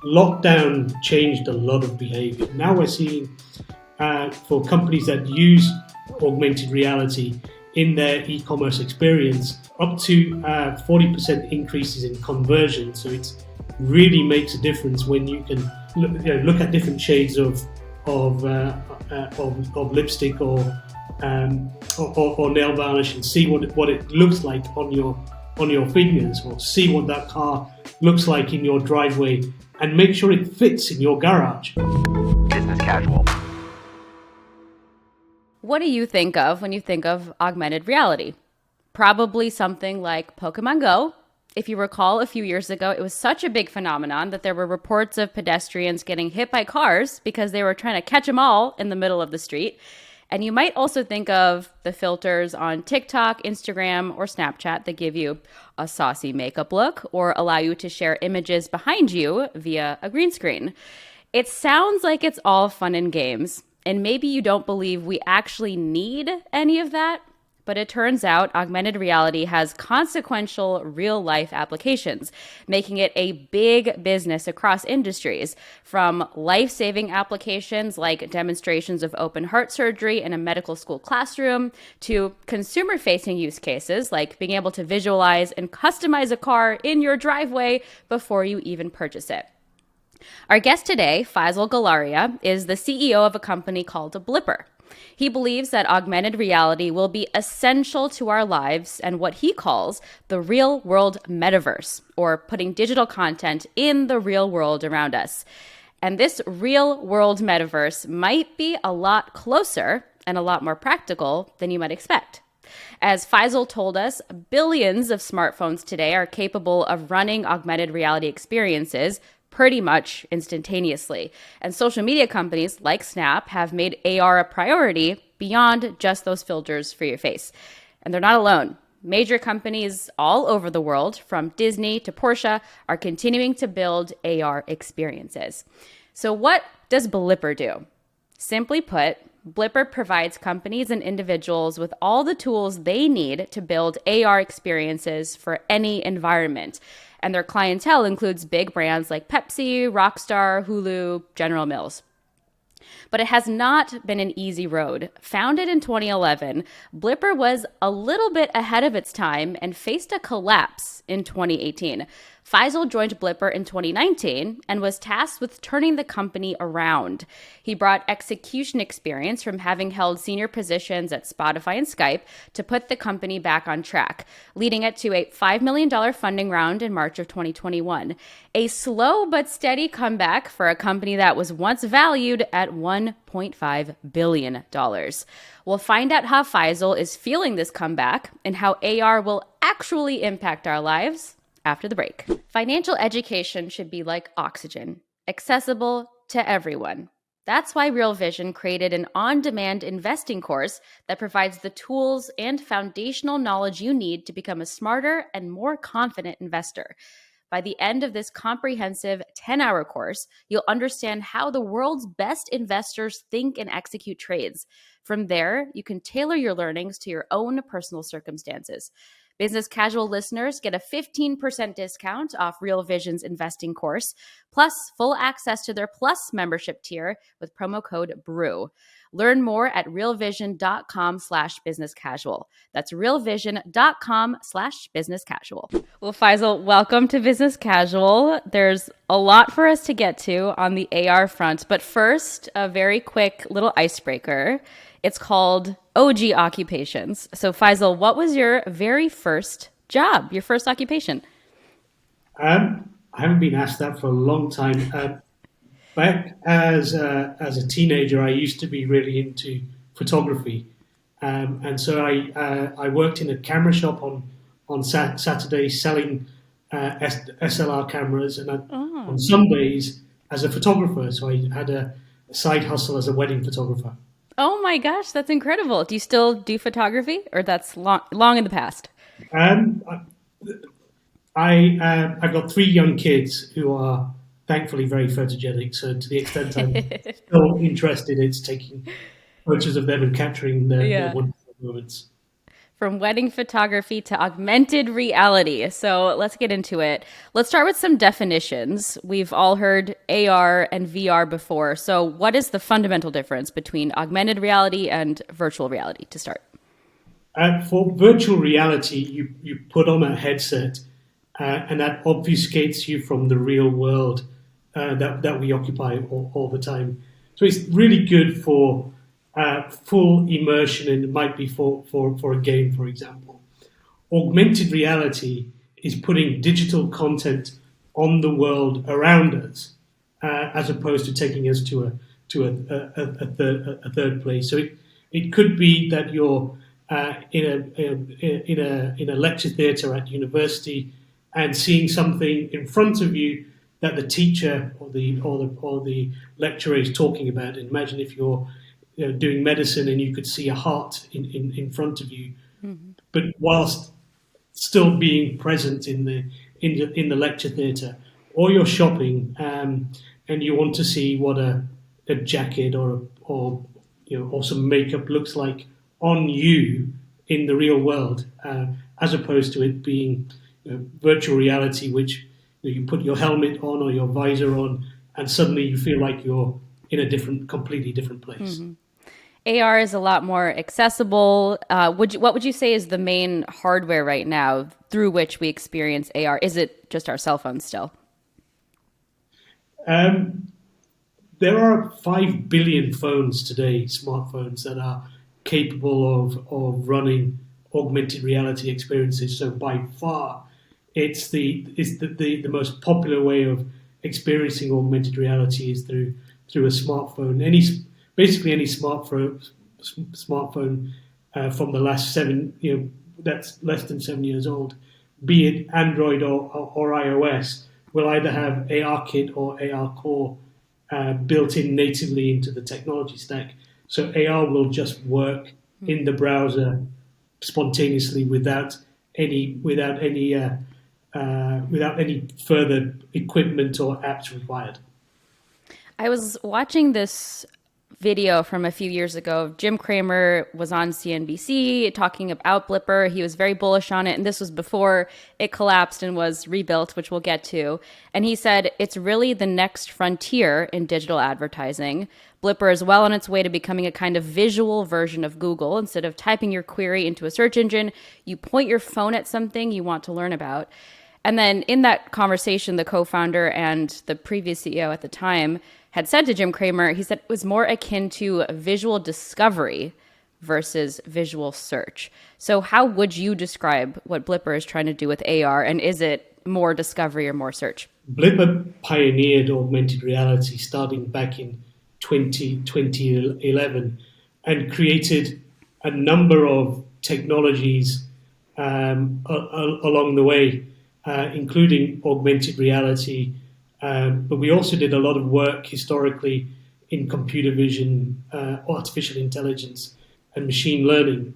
lockdown changed a lot of behavior. Now we're seeing for companies that use augmented reality in their e-commerce experience, up to 40% increases in conversion. So it really makes a difference when you can look at different shades of lipstick or nail varnish and see what it looks like on your fingers, or see what that car looks like in your driveway, and make sure it fits in your garage. Business casual. What do you think of when you think of augmented reality? Probably something like Pokemon Go. If you recall, a few years ago, it was such a big phenomenon that there were reports of pedestrians getting hit by cars because they were trying to catch them all in the middle of the street. And you might also think of the filters on TikTok, Instagram, or Snapchat that give you a saucy makeup look or allow you to share images behind you via a green screen. It sounds like it's all fun and games, and maybe you don't believe we actually need any of that, but it turns out augmented reality has consequential real-life applications, making it a big business across industries, from life-saving applications like demonstrations of open heart surgery in a medical school classroom, to consumer-facing use cases like being able to visualize and customize a car in your driveway before you even purchase it. Our guest today, Faisal Galaria, is the CEO of a company called Blipper. He believes that augmented reality will be essential to our lives and what he calls the real-world metaverse, or putting digital content in the real world around us. And this real-world metaverse might be a lot closer and a lot more practical than you might expect. As Faisal told us, billions of smartphones today are capable of running augmented reality experiences pretty much instantaneously. And social media companies like Snap have made AR a priority beyond just those filters for your face. And they're not alone. Major companies all over the world, from Disney to Porsche, are continuing to build AR experiences. So what does Blipper do? Simply put, Blipper provides companies and individuals with all the tools they need to build AR experiences for any environment. And their clientele includes big brands like Pepsi, Rockstar, Hulu, General Mills. But it has not been an easy road. Founded in 2011, Blipper was a little bit ahead of its time and faced a collapse in 2018. Faisal joined Blipper in 2019 and was tasked with turning the company around. He brought execution experience from having held senior positions at Spotify and Skype to put the company back on track, leading it to a $5 million funding round in March of 2021. A slow but steady comeback for a company that was once valued at $1.5 billion. We'll find out how Faisal is feeling this comeback and how AR will actually impact our lives after the break. Financial education should be like oxygen, accessible to everyone. That's why Real Vision created an on-demand investing course that provides the tools and foundational knowledge you need to become a smarter and more confident investor. By the end of this comprehensive 10-hour course, you'll understand how the world's best investors think and execute trades. From there, you can tailor your learnings to your own personal circumstances. Business Casual listeners get a 15% discount off Real Vision's investing course, plus full access to their Plus membership tier with promo code BREW. Learn more at realvision.com/businesscasual. That's realvision.com/businesscasual. Well, Faisal, welcome to Business Casual. There's a lot for us to get to on the AR front, but first, a very quick little icebreaker. It's called OG occupations. So Faisal, what was your very first job, your first occupation? I haven't been asked that for a long time. Back as a teenager, I used to be really into photography, and so I worked in a camera shop on Saturdays selling SLR cameras, and on Sundays as a photographer. So I had a side hustle as a wedding photographer. Oh my gosh, that's incredible. Do you still do photography, or that's long in the past? I've got 3 young kids who are thankfully very photogenic. So to the extent I'm still interested, it's taking pictures of them and capturing their wonderful moments. From wedding photography to augmented reality. So let's get into it. Let's start with some definitions. We've all heard AR and VR before. So, what is the fundamental difference between augmented reality and virtual reality to start? For virtual reality, you put on a headset, and that obfuscates you from the real world that we occupy all the time. So it's really good for full immersion, and it might be for a game, for example. Augmented reality is putting digital content on the world around us, as opposed to taking us to a third place. So it could be that you're in a lecture theatre at university and seeing something in front of you that the teacher or the lecturer is talking about. And imagine if you're doing medicine and you could see a heart in front of you, but whilst still being present in the lecture theatre, or you're shopping and you want to see what a jacket or some makeup looks like on you in the real world, as opposed to it being virtual reality, which you put your helmet on or your visor on, and suddenly you feel like you're in a completely different place. AR is a lot more accessible. What would you say is the main hardware right now through which we experience AR? Is it just our cell phones still? There are 5 billion phones today, smartphones, that are capable of running augmented reality experiences. So by far, it's the most popular way of experiencing augmented reality is through a smartphone. Basically any smartphone from the last that's less than 7 years old, be it Android or iOS, will either have ARKit or AR Core built in natively into the technology stack. So AR will just work in the browser spontaneously without any further equipment or apps required. I was watching this video from a few years ago. Jim Cramer was on CNBC talking about Blipper. He was very bullish on it, and this was before it collapsed and was rebuilt, which we'll get to. And he said it's really the next frontier in digital advertising. Blipper is well on its way to becoming a kind of visual version of Google. Instead of typing your query into a search engine, you point your phone at something you want to learn about. And then in that conversation, the co-founder and the previous CEO at the time had said to Jim Cramer, he said it was more akin to visual discovery versus visual search. So how would you describe what Blipper is trying to do with AR, and is it more discovery or more search? Blipper pioneered augmented reality starting back in 2011 and created a number of technologies along the way, including augmented reality. But we also did a lot of work historically in computer vision, artificial intelligence, and machine learning.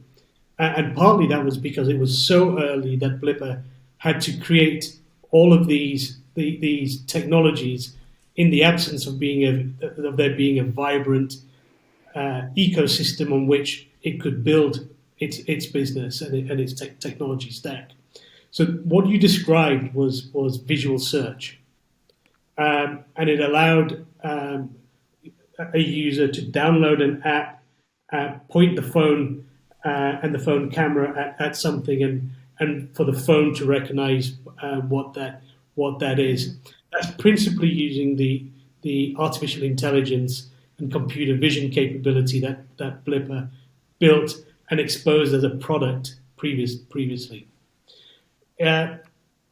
And partly that was because it was so early that Blipper had to create all of these technologies in the absence of there being a vibrant ecosystem on which it could build its business and its technology stack. So what you described was visual search. And it allowed a user to download an app, point the phone and the phone camera at something, and for the phone to recognize what that is. That's principally using the artificial intelligence and computer vision capability that Blipper built and exposed as a product previously.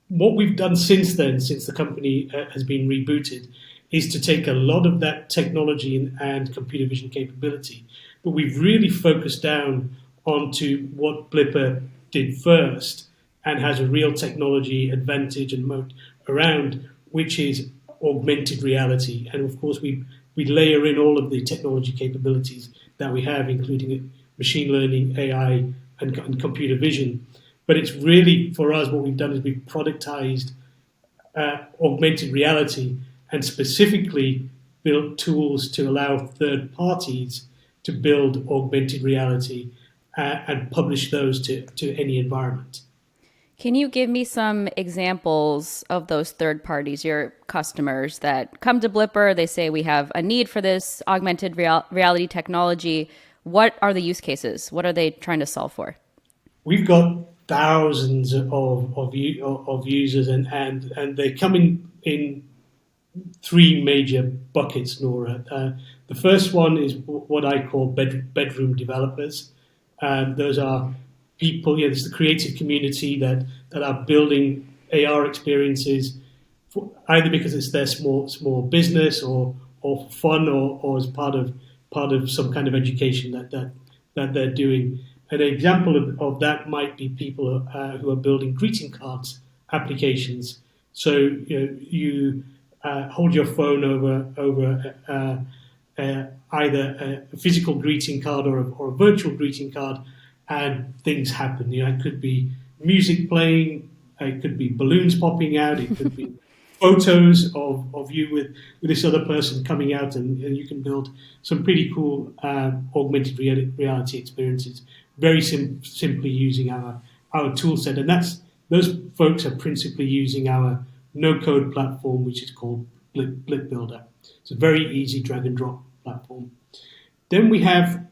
What we've done since then, since the company has been rebooted, is to take a lot of that technology and computer vision capability, but we've really focused down onto what Blipper did first and has a real technology advantage and moat around, which is augmented reality. And of course, we layer in all of the technology capabilities that we have, including machine learning, AI, and computer vision. But it's really, for us, what we've done is we've productized augmented reality and specifically built tools to allow third parties to build augmented reality and publish those to any environment. Can you give me some examples of those third parties, your customers that come to Blipper? They say we have a need for this augmented reality technology. What are the use cases? What are they trying to solve for? We've got thousands of users, and they come in three major buckets, Nora. The first one is what I call bedroom developers. Those are people, it's the creative community that are building AR experiences, either because it's their small business or for fun or as part of some kind of education that they're doing. An example of that might be people who are building greeting cards applications. So you hold your phone over either a physical greeting card or a virtual greeting card, and things happen. It could be music playing, it could be balloons popping out, it could be photos of you with this other person coming out, and you can build some pretty cool augmented reality experiences very simply using our tool set. And those folks are principally using our no-code platform, which is called Blip Builder. It's a very easy drag and drop platform. Then we have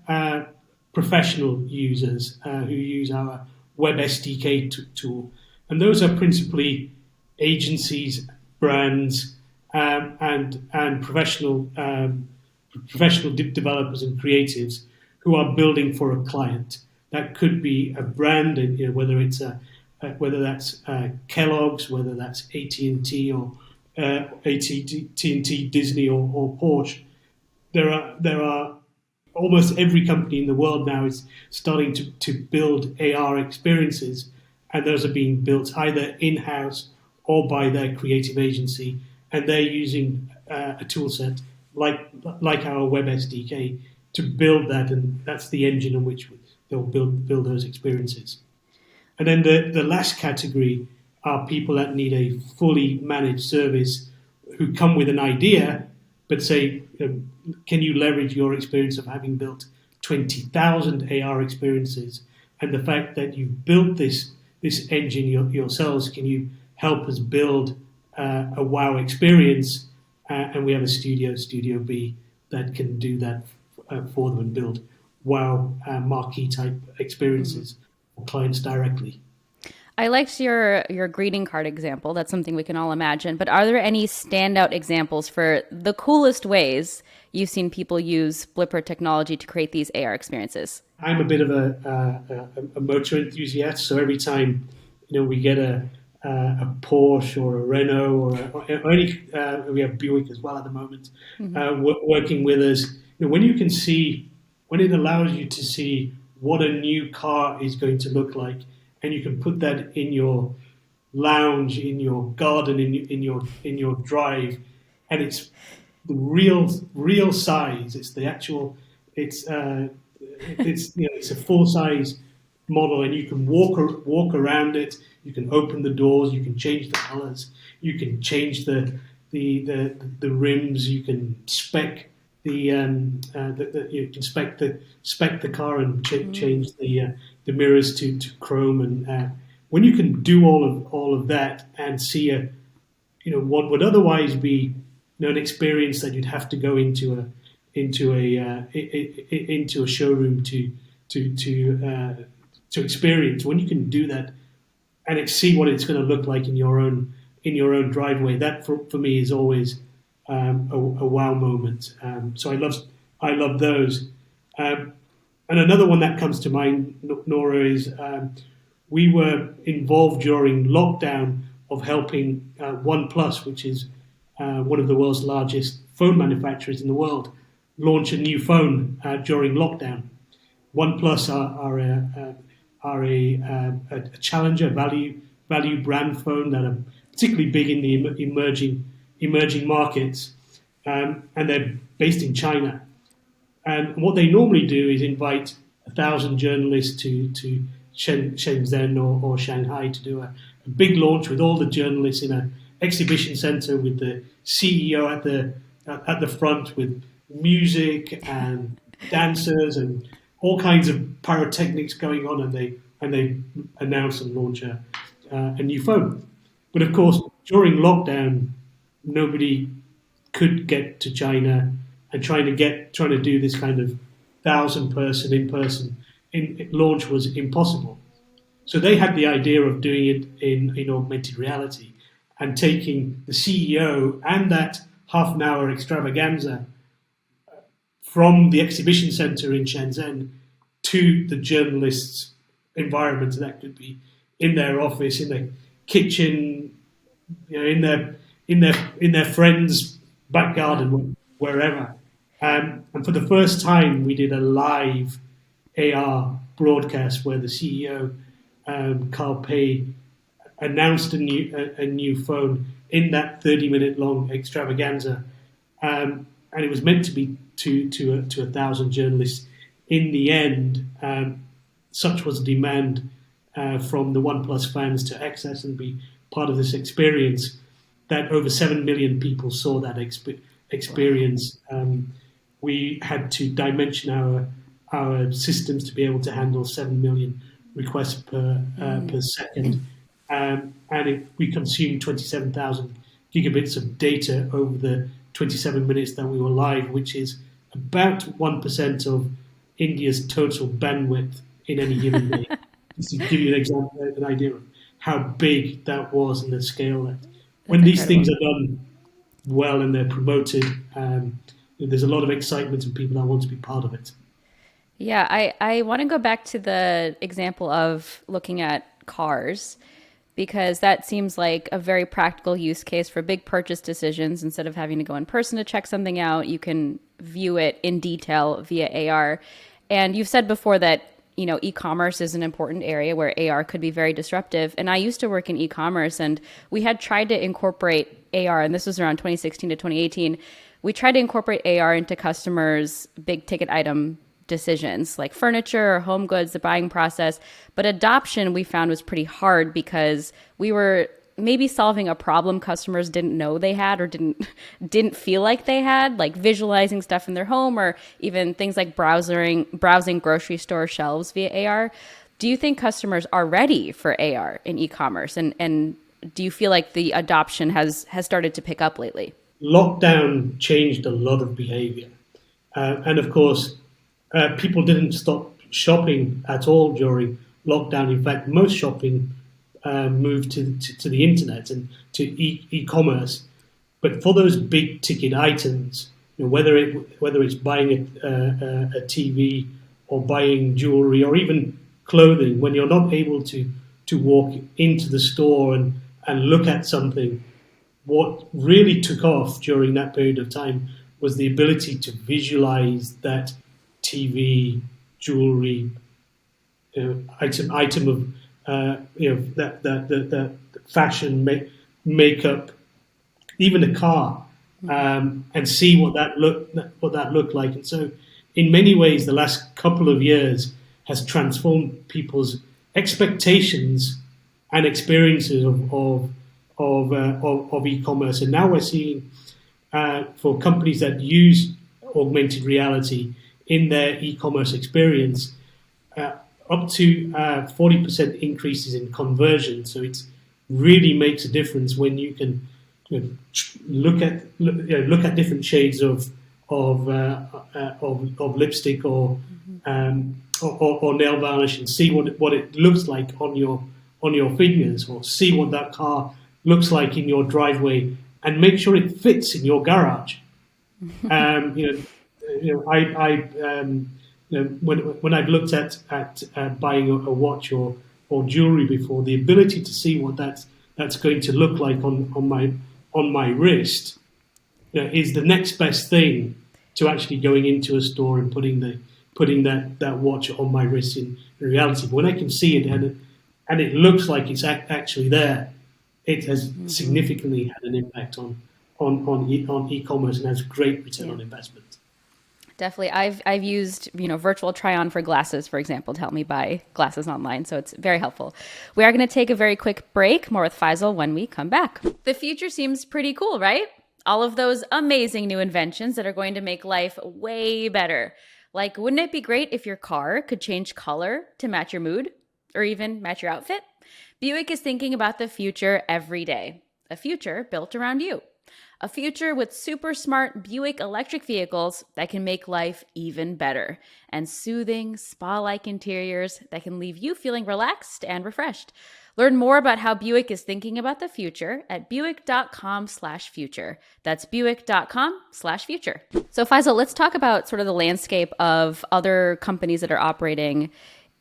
professional users who use our web SDK tool, and those are principally agencies, brands, and professional developers and creatives who are building for a client. That could be a brand, and whether that's Kellogg's, whether that's AT&T or AT&T, Disney, or Porsche. There are almost every company in the world now is starting to build AR experiences, and those are being built either in-house or by their creative agency, and they're using a tool set like our web SDK to build that, and that's the engine on which they'll build those experiences. And then the last category are people that need a fully managed service who come with an idea, but say, can you leverage your experience of having built 20,000 AR experiences and the fact that you've built this engine yourselves, can you help us build a wow experience? And we have a Studio B, that can do that for them and build wow marquee type experiences for clients directly. I liked your greeting card example. That's something we can all imagine. But are there any standout examples for the coolest ways you've seen people use Blipper technology to create these AR experiences? I'm a bit of a motor enthusiast, so every time we get a Porsche or a Renault or any we have Buick as well at the moment working with us. When you can see, when it allows you to see what a new car is going to look like, and you can put that in your lounge, in your garden, in your drive, and it's the real size. It's the actual. It's a full size model, and you can walk around it. You can open the doors. You can change the colors. You can change the rims. You can spec you can spec the car and change the mirrors to chrome. And when you can do all of that and see what would otherwise be an experience that you'd have to go into a showroom to experience, when you can do that and see what it's going to look like in your own driveway, that for me is always a wow moment. So I love those. And another one that comes to mind, Nora, is we were involved during lockdown of helping OnePlus, which is one of the world's largest phone manufacturers in the world, launch a new phone during lockdown. OnePlus are a challenger value brand phone that are particularly big in the emerging markets, and they're based in China. And what they normally do is invite 1,000 journalists to Shenzhen or Shanghai to do a big launch with all the journalists in an exhibition center with the CEO at the front with music and dancers and all kinds of pyrotechnics going on, and they announce and launch a new phone. But of course, during lockdown, nobody could get to China, and trying to do this kind of 1,000-person in-person launch was impossible. So they had the idea of doing it in augmented reality and taking the CEO and that half an hour extravaganza from the exhibition center in Shenzhen to the journalists' environment. That could be in their office, in their kitchen, in their friends' back garden, wherever. And for the first time, we did a live AR broadcast where the CEO, Carl Pei, announced a new phone in that 30-minute long extravaganza, and it was meant to be to 1,000 journalists. In the end, such was the demand from the OnePlus fans to access and be part of this experience that over 7 million people saw that experience. We had to dimension our systems to be able to handle 7 million requests per second, and we consumed 27,000 gigabits of data over the 27 minutes that we were live, which is about 1% of India's total bandwidth in any given day. Just to give you an example, an idea of how big that was and the scale that. When these things are done well and they're promoted, there's a lot of excitement and people that want to be part of it. Yeah, I want to go back to the example of looking at cars, because that seems like a very practical use case for big purchase decisions. Instead of having to go in person to check something out, you can view it in detail via AR. And you've said before that, e-commerce is an important area where AR could be very disruptive. And I used to work in e-commerce, and we had tried to incorporate AR, and this was around 2016 to 2018. We tried to incorporate AR into customers' big ticket item decisions like furniture or home goods, the buying process. But adoption we found was pretty hard because we were maybe solving a problem customers didn't know they had or didn't feel like they had, like visualizing stuff in their home, or even things like browsing grocery store shelves via AR. Do you think customers are ready for AR in e-commerce? And do you feel like the adoption has started to pick up lately? Lockdown changed a lot of behavior. And of course, people didn't stop shopping at all during lockdown. In fact, most shopping moved to the internet and to e-commerce. But for those big ticket items, whether it's buying a TV or buying jewelry or even clothing, when you're not able to walk into the store and look at something, what really took off during that period of time was the ability to visualize that TV, jewelry, item of that fashion, makeup, even a car, and see what that looked like. And so, in many ways, the last couple of years has transformed people's expectations and experiences of e-commerce. And now we're seeing for companies that use augmented reality in their e-commerce experience, up to 40% increases in conversion. So it really makes a difference when you can look at different shades of lipstick or nail varnish and see what it looks like on your fingers, or see what that car looks like in your driveway, and make sure it fits in your garage. When I've looked at buying a watch or jewelry before, the ability to see what that's going to look like on my wrist, is the next best thing to actually going into a store and putting that watch on my wrist in reality. But when I can see it and it looks like it's actually there, it has significantly had an impact on e-commerce and has great return on investment. Definitely. I've used, virtual try-on for glasses, for example, to help me buy glasses online. So it's very helpful. We are going to take a very quick break. More with Faisal when we come back. The future seems pretty cool, right? All of those amazing new inventions that are going to make life way better. Like, wouldn't it be great if your car could change color to match your mood or even match your outfit? Buick is thinking about the future every day, a future built around you. A future with super smart Buick electric vehicles that can make life even better, and soothing, spa like interiors that can leave you feeling relaxed and refreshed. Learn more about how Buick is thinking about the future at buick.com/future. That's buick.com/future. So, Faisal, let's talk about sort of the landscape of other companies that are operating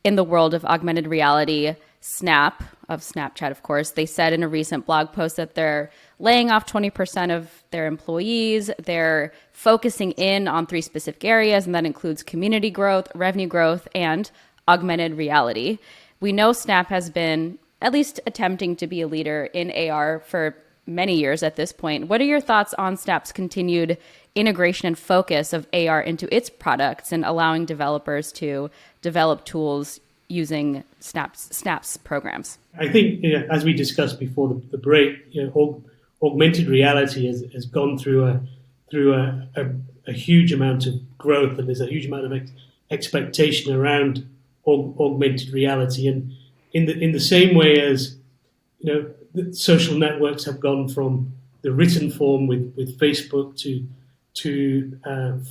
in the world of augmented reality. Snap, of Snapchat, of course, they said in a recent blog post that they're laying off 20% of their employees. They're focusing in on 3 specific areas, and that includes community growth, revenue growth, and augmented reality. We know Snap has been at least attempting to be a leader in AR for many years at this point. What are your thoughts on Snap's continued integration and focus of AR into its products and allowing developers to develop tools using Snap's programs? I think, as we discussed before the break, augmented reality has gone through a huge amount of growth, and there's a huge amount of expectation around augmented reality. And in the same way as the social networks have gone from the written form with Facebook to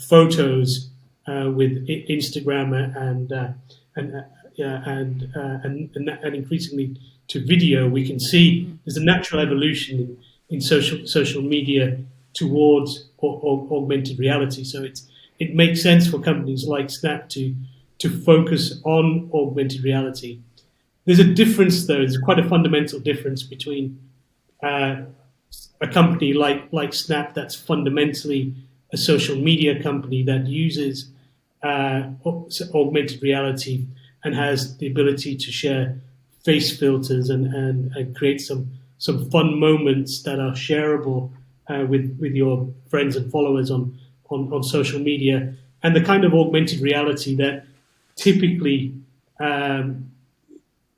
photos with Instagram and increasingly to video, we can see there's a natural evolution in social media towards augmented reality. So it makes sense for companies like Snap to focus on augmented reality. There's a difference, though. There's quite a fundamental difference between a company like Snap that's fundamentally a social media company that uses augmented reality and has the ability to share face filters and create some fun moments that are shareable with your friends and followers on social media, and the kind of augmented reality that typically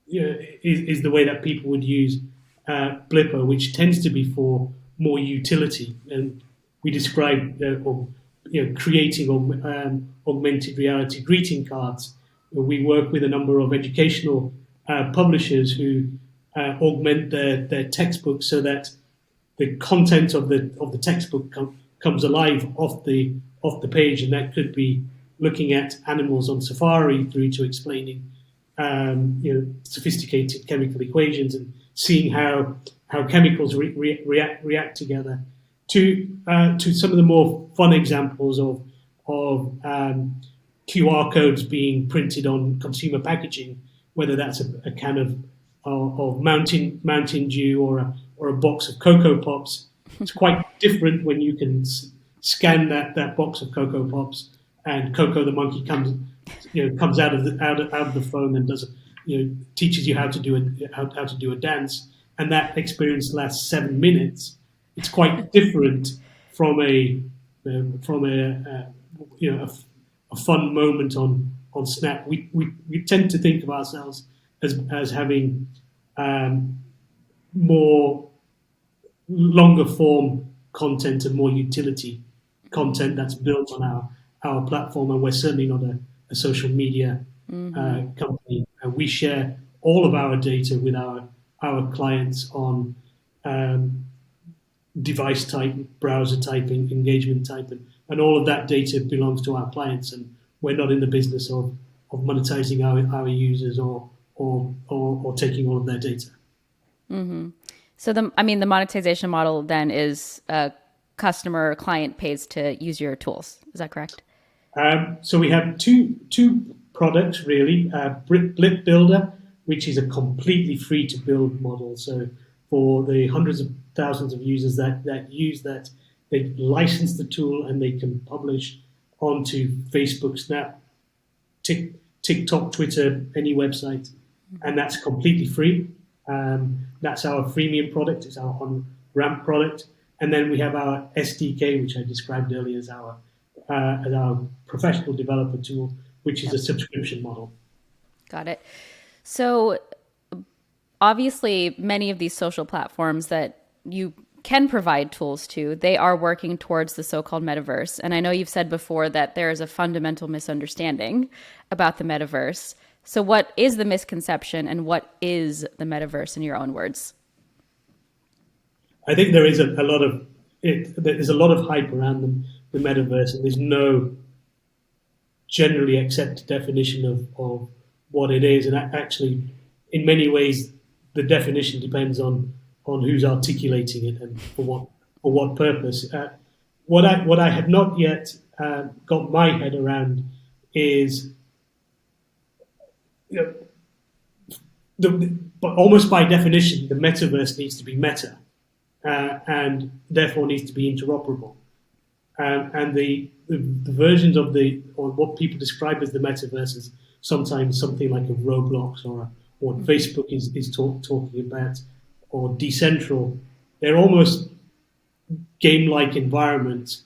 is the way that people would use Blipper, which tends to be for more utility. And we describe creating augmented reality greeting cards. We work with a number of educational publishers who augment their textbooks so that the content of the textbook comes alive off the page, and that could be looking at animals on safari through to explaining sophisticated chemical equations and seeing how chemicals react together, to some of the more fun examples of QR codes being printed on consumer packaging, whether that's a can of Mountain Dew or a box of Cocoa Pops. It's quite different when you can scan that box of Cocoa Pops, and Coco the monkey comes out of the phone and teaches you how to do a dance, and that experience lasts 7 minutes. It's quite different from a fun moment on Snap. We tend to think of ourselves as having more longer form content and more utility content that's built on our platform, and we're certainly not a social media company. We share all of our data with our clients on device type, browser type, engagement type, and all of that data belongs to our clients, and we're not in the business of monetizing our users or taking all of their data. Mm-hmm. So the monetization model then is a customer or client pays to use your tools. Is that correct? So we have two products really. Blip Builder, which is a completely free to build model. So for the hundreds of thousands of users that use that, they license the tool and they can publish onto Facebook, Snap, TikTok, Twitter, any website, and that's completely free. That's our freemium product. It's our on-ramp product. And then we have our SDK, which I described earlier as our professional developer tool, which is a subscription model. Got it. So obviously, many of these social platforms that you can provide tools to, they are working towards the so-called metaverse. And I know you've said before that there is a fundamental misunderstanding about the metaverse. So what is the misconception and what is the metaverse in your own words? I think there is a lot of there's a lot of hype around the metaverse, and there's no generally accepted definition of what it is. And actually, in many ways, the definition depends on who's articulating it and for what purpose. What I have not yet got my head around is, you know, but almost by definition, the metaverse needs to be meta, and therefore needs to be interoperable. And the versions of or what people describe as the metaverse is sometimes something like a Roblox or what Facebook is talking about, or decentral. They're almost game-like environments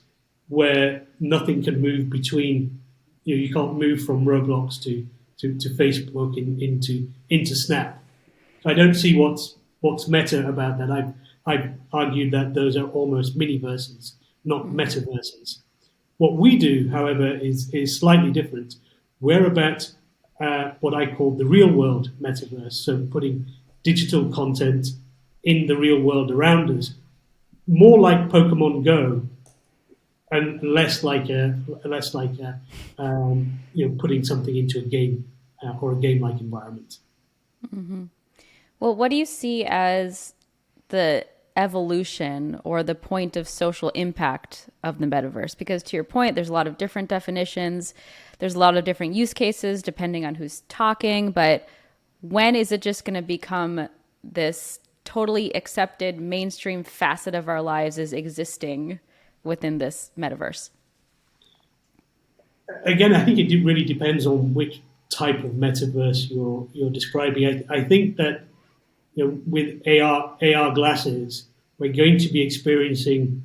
where nothing can move between. You can't move from Roblox to Facebook into Snap. So I don't see what's meta about that. I've argued that those are almost mini-verses, not metaverses. What we do, however, is slightly different. We're about what I call the real-world metaverse, so putting digital content in the real world around us, more like Pokemon Go, and less like putting something into a game or a game-like environment. Mm-hmm. Well, what do you see as the evolution or the point of social impact of the metaverse? Because to your point, there's a lot of different definitions. There's a lot of different use cases depending on who's talking. But when is it just going to become this totally accepted mainstream facet of our lives is existing within this metaverse? Again, I think it really depends on which type of metaverse you're describing. I think that, with AR glasses, we're going to be experiencing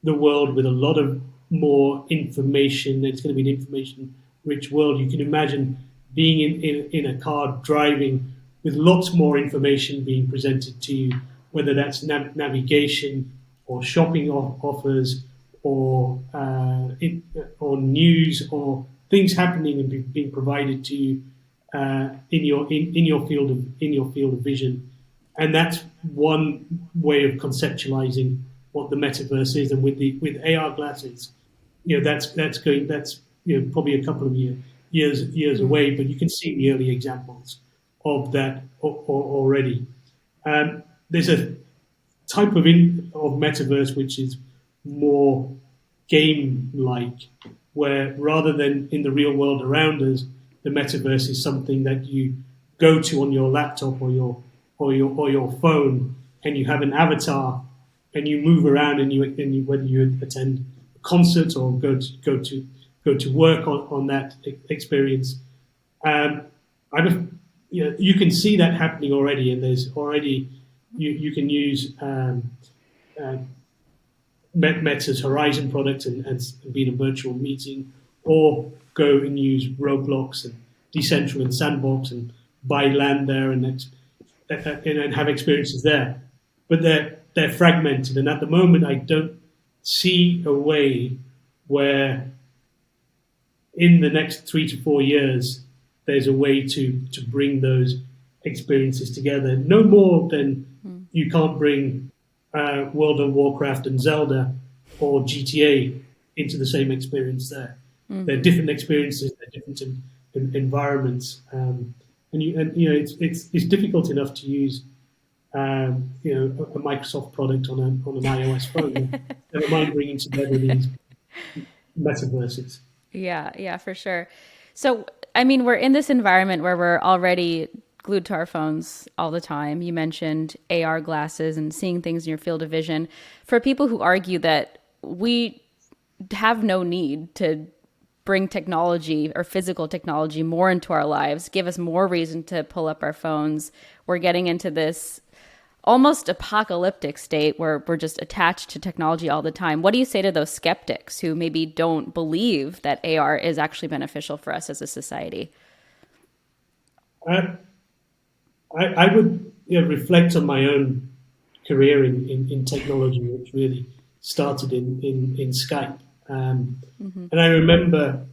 the world with a lot of more information. It's going to be an information-rich world. You can imagine being in a car driving with lots more information being presented to you, whether that's navigation or shopping offers or news or things happening and being provided to you in your field of vision. And that's one way of conceptualizing what the metaverse is. And with AR glasses, that's probably a couple of years away, but you can see the early examples of that already. There's a type of metaverse which is more game-like, where rather than in the real world around us, the metaverse is something that you go to on your laptop or your phone, and you have an avatar, and you move around, and you whether you attend a concert or go to work on that experience. You can see that happening already, and there's already you can use Meta's Horizon product and be in a virtual meeting, or go and use Roblox and Decentral and Sandbox and buy land there and have experiences there. But they're fragmented, and at the moment I don't see a way where in the next 3 to 4 years there's a way to bring those experiences together. No more than you can't bring World of Warcraft and Zelda or GTA into the same experience there. Mm-hmm. They're different experiences, they're different environments, and it's difficult enough to use a Microsoft product on an iOS phone. Never mind bringing together these metaverses. Yeah, for sure. So, I mean, we're in this environment where we're already glued to our phones all the time. You mentioned AR glasses and seeing things in your field of vision. For people who argue that we have no need to bring technology or physical technology more into our lives, give us more reason to pull up our phones, we're getting into this almost apocalyptic state where we're just attached to technology all the time. What do you say to those skeptics who maybe don't believe that AR is actually beneficial for us as a society? I would reflect on my own career in technology, which really started in Skype. And I remember,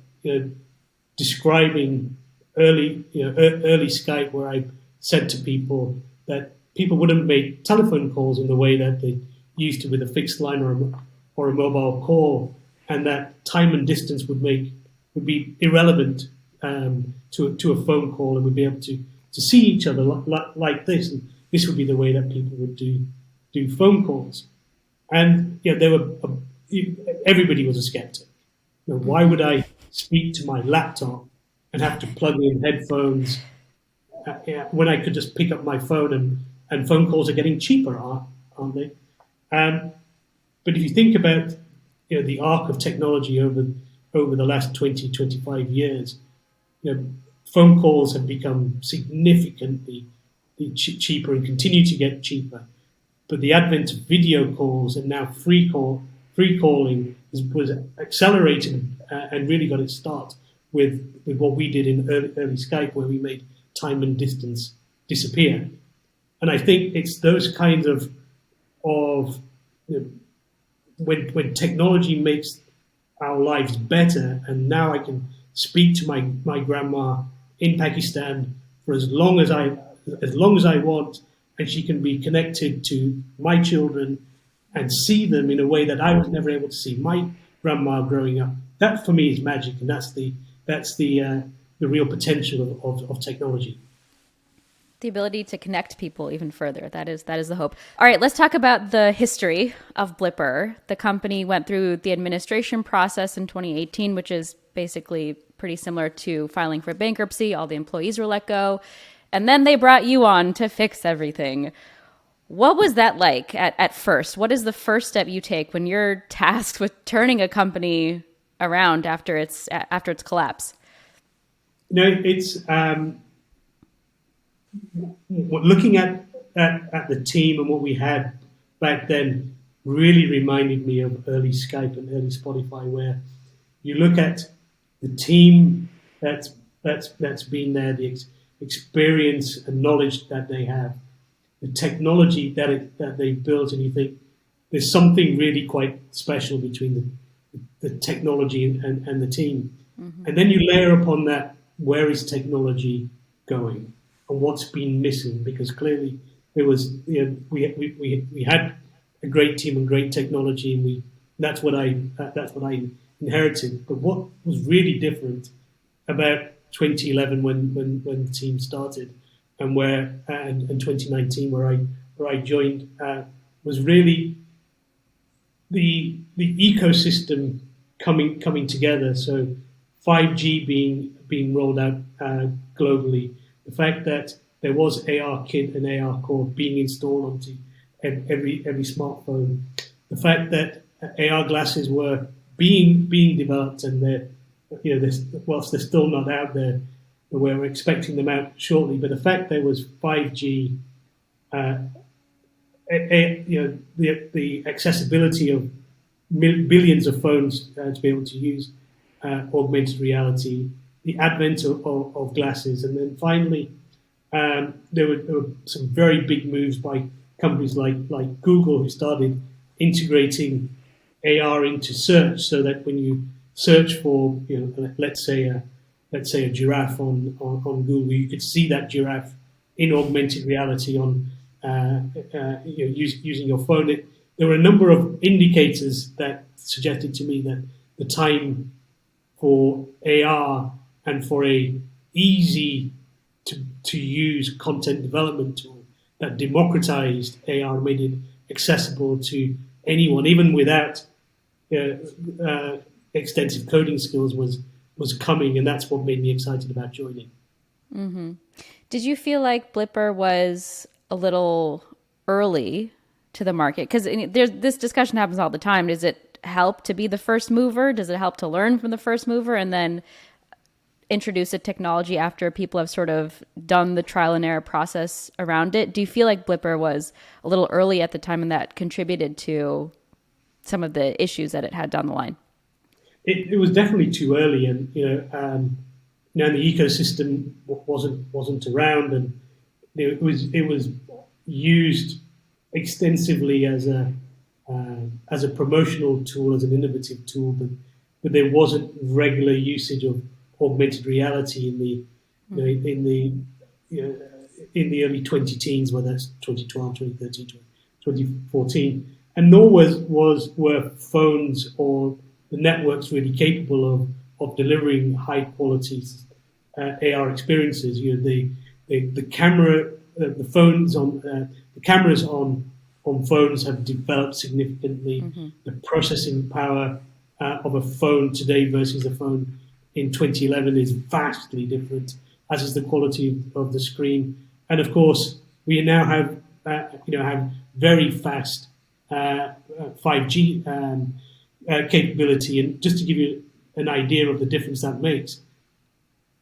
describing early Skype, where I said to people that people wouldn't make telephone calls in the way that they used to with a fixed line or a mobile call, and that time and distance would be irrelevant to a phone call, and we'd be able to see each other like this, and this would be the way that people would do phone calls. And everybody was a skeptic. Why would I speak to my laptop and have to plug in headphones when I could just pick up my phone, and phone calls are getting cheaper, aren't they? But if you think about the arc of technology over the last 20, 25 years, phone calls have become significantly cheaper and continue to get cheaper. But the advent of video calls and now free calling was accelerated and really got its start with what we did in early Skype, where we made time and distance disappear. And I think it's those kinds of when technology makes our lives better, and now I can speak to my grandma in Pakistan for as long as I want, and she can be connected to my children and see them in a way that I was never able to see my grandma growing up. That for me is magic, and that's the real potential of technology. The ability to connect people even further. That is the hope. All right, let's talk about the history of Blipper. The company went through the administration process in 2018, which is basically pretty similar to filing for bankruptcy. All the employees were let go. And then they brought you on to fix everything. What was that like at first? What is the first step you take when you're tasked with turning a company around after its collapse? It's looking at the team and what we had back then really reminded me of early Skype and early Spotify, where you look at the team that's been there, the experience and knowledge that they have, the technology that they've built, and you think there's something really quite special between the technology and the team. Mm-hmm. And then you layer upon that, where is technology going and what's been missing? Because clearly there was, we had a great team and great technology, and that's what I inherited. But what was really different about 2011 when the team started, and and 2019 where I joined, was really the ecosystem coming together. So 5G being rolled out globally, the fact that there was AR Kit and AR Core being installed onto every smartphone, the fact that AR glasses were being developed, and whilst they're still not out there, we're expecting them out shortly. But the fact there was 5G, the accessibility of billions of phones to be able to use augmented reality, the advent of glasses, and then finally there were some very big moves by companies like Google, who started integrating AR into search, so that when you search for, let's say a giraffe on Google, you could see that giraffe in augmented reality on using your phone. There were a number of indicators that suggested to me that the time for AR and for a easy to use content development tool that democratized AR, made it accessible to anyone, even without extensive coding skills, was coming, and that's what made me excited about joining. Mm-hmm. Did you feel like Blipper was a little early to the market? Because this discussion happens all the time. Does it help to be the first mover? Does it help to learn from the first mover and then introduce a technology after people have sort of done the trial and error process around it? Do you feel like Blipper was a little early at the time and that contributed to some of the issues that it had down the line? It was definitely too early, and the ecosystem wasn't around, and it was used extensively as a promotional tool, as an innovative tool, but there wasn't regular usage of augmented reality in the you know, in the you know, in the early 20 teens, whether that's 2012, 2013, 2014, and nor were phones or the networks really capable of delivering high quality AR experiences. The camera, the phones on the cameras on phones have developed significantly. The processing power of a phone today versus a phone in 2011 is vastly different, as is the quality of the screen. And of course, we now have very fast 5G capability. And just to give you an idea of the difference that makes,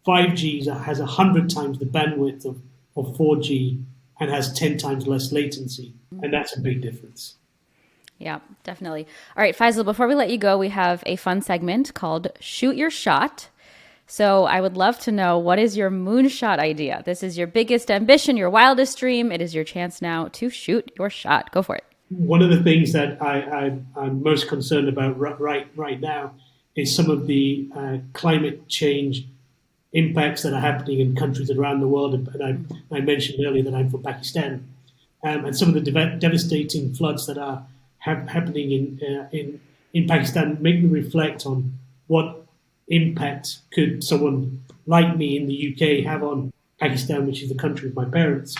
5G has 100 times the bandwidth of 4G and has 10 times less latency. And that's a big difference. Yeah, definitely. All right, Faisal, before we let you go, we have a fun segment called Shoot Your Shot. So I would love to know, what is your moonshot idea? This is your biggest ambition, your wildest dream. It is your chance now to shoot your shot. Go for it. One of the things that I'm most concerned about right now is some of the climate change impacts that are happening in countries around the world. And I mentioned earlier that I'm from Pakistan, and some of the devastating floods that are happening in Pakistan make me reflect on what impact could someone like me in the UK have on Pakistan, which is the country of my parents.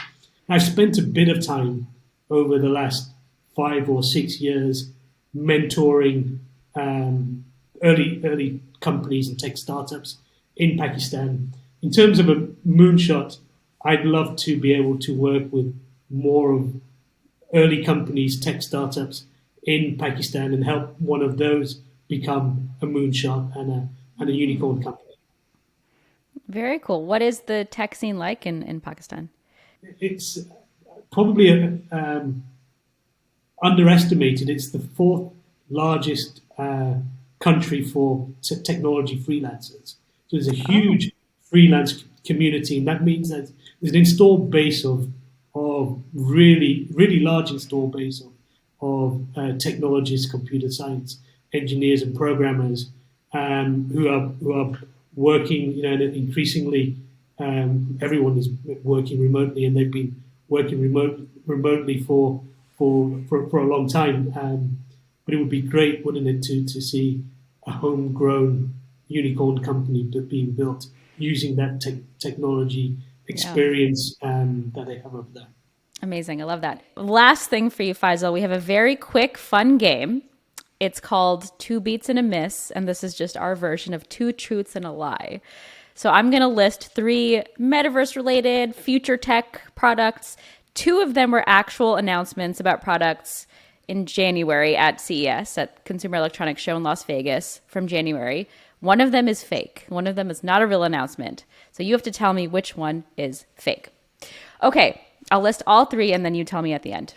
I've spent a bit of time over the last 5 or 6 years mentoring early companies and tech startups in Pakistan. In terms of a moonshot, I'd love to be able to work with more of early companies, tech startups in Pakistan, and help one of those become a moonshot and a unicorn company. Very cool. What is the tech scene like in Pakistan? It's probably underestimated. It's the fourth largest country for technology freelancers. So there's a huge freelance community, and that means that there's an installed base of really, really large installed base of technologists, computer science engineers, and programmers who are working. And increasingly, everyone is working remotely, and they've been working remotely for a long time. But it would be great, wouldn't it, to see a homegrown unicorn company being built using that technology experience that they have over there. Amazing. I love that. Last thing for you, Faisal, we have a very quick, fun game. It's called Two Beats and a Miss, and this is just our version of Two Truths and a Lie. So I'm going to list 3 metaverse-related future tech products. 2 of them were actual announcements about products in January at CES, at Consumer Electronics Show in Las Vegas from January. One of them is fake. One of them is not a real announcement. So you have to tell me which one is fake. Okay, I'll list all 3 and then you tell me at the end.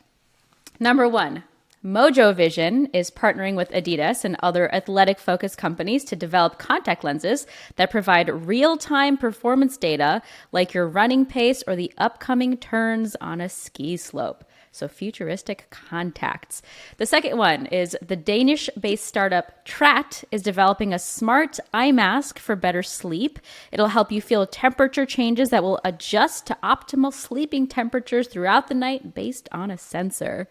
Number 1, Mojo Vision is partnering with Adidas and other athletic-focused companies to develop contact lenses that provide real-time performance data like your running pace or the upcoming turns on a ski slope. So futuristic contacts. The second one is the Danish-based startup Trat is developing a smart eye mask for better sleep. It'll help you feel temperature changes that will adjust to optimal sleeping temperatures throughout the night based on a sensor.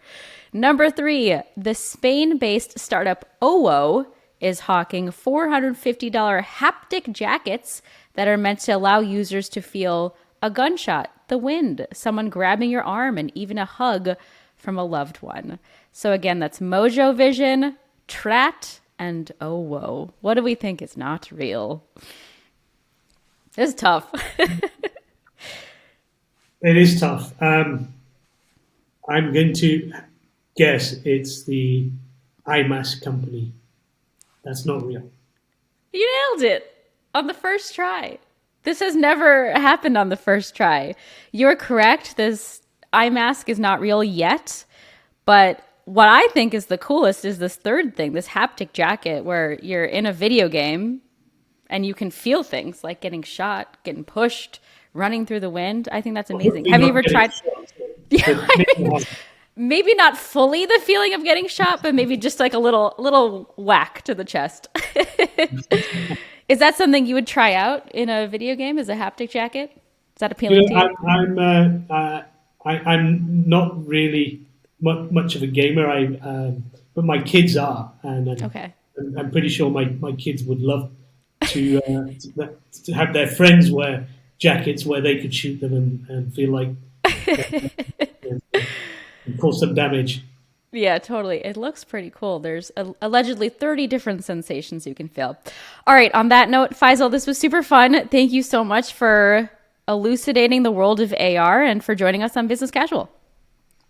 Number 3, the Spain-based startup OWO is hawking $450 haptic jackets that are meant to allow users to feel a gunshot, the wind, someone grabbing your arm, and even a hug from a loved one. So again, that's Mojo Vision, Trat, and OWO. What do we think is not real? It's tough. It is tough. I'm going to guess it's the eye mask company. That's not real. You nailed it on the first try. This has never happened on the first try. You're correct. This eye mask is not real yet. But what I think is the coolest is this third thing, this haptic jacket where you're in a video game and you can feel things like getting shot, getting pushed, running through the wind. I think that's amazing. Have you ever tried? Maybe not fully the feeling of getting shot, but maybe just like a little whack to the chest. Is that something you would try out in a video game as a haptic jacket? Is that appealing to you? I'm not really much of a gamer. But my kids are, and Okay. I'm pretty sure my kids would love to to have their friends wear jackets where they could shoot them and feel like and cause some damage. Yeah, totally. It looks pretty cool. There's allegedly 30 different sensations you can feel. All right, on that note, Faisal, this was super fun. Thank you so much for elucidating the world of AR and for joining us on Business Casual.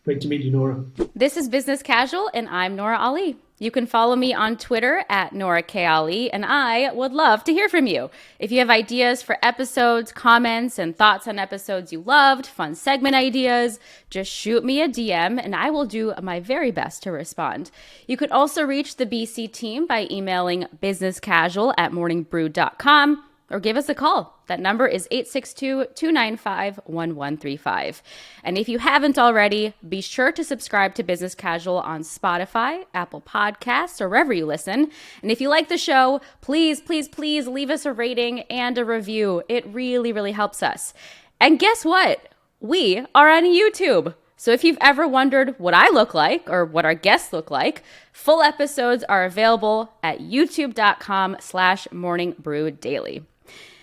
Great to meet you, Nora. This is Business Casual, and I'm Nora Ali. You can follow me on Twitter at Nora K. Ali, and I would love to hear from you. If you have ideas for episodes, comments, and thoughts on episodes you loved, fun segment ideas, just shoot me a DM, and I will do my very best to respond. You could also reach the BC team by emailing businesscasual@morningbrew.com. or give us a call. That number is 862-295-1135. And if you haven't already, be sure to subscribe to Business Casual on Spotify, Apple Podcasts, or wherever you listen. And if you like the show, please, please, please leave us a rating and a review. It really, really helps us. And guess what? We are on YouTube. So if you've ever wondered what I look like or what our guests look like, full episodes are available at youtube.com/morningbrewdaily.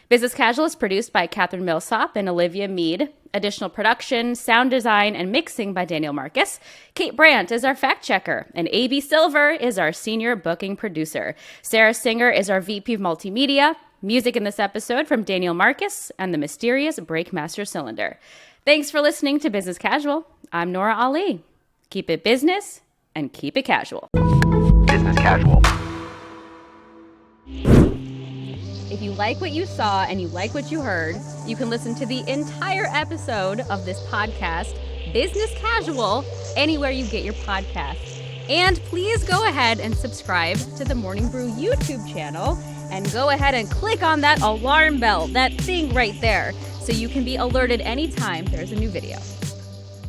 Business Casual is produced by Catherine Millsop and Olivia Mead. Additional production, sound design, and mixing by Daniel Marcus. Kate Brandt is our fact checker, and A.B. Silver is our senior booking producer. Sarah Singer is our VP of Multimedia. Music in this episode from Daniel Marcus and the mysterious Breakmaster Cylinder. Thanks for listening to Business Casual. I'm Nora Ali. Keep it business and keep it casual. Business Casual. If you like what you saw and you like what you heard, you can listen to the entire episode of this podcast, Business Casual, anywhere you get your podcasts. And please go ahead and subscribe to the Morning Brew YouTube channel and go ahead and click on that alarm bell, that thing right there, so you can be alerted anytime there's a new video.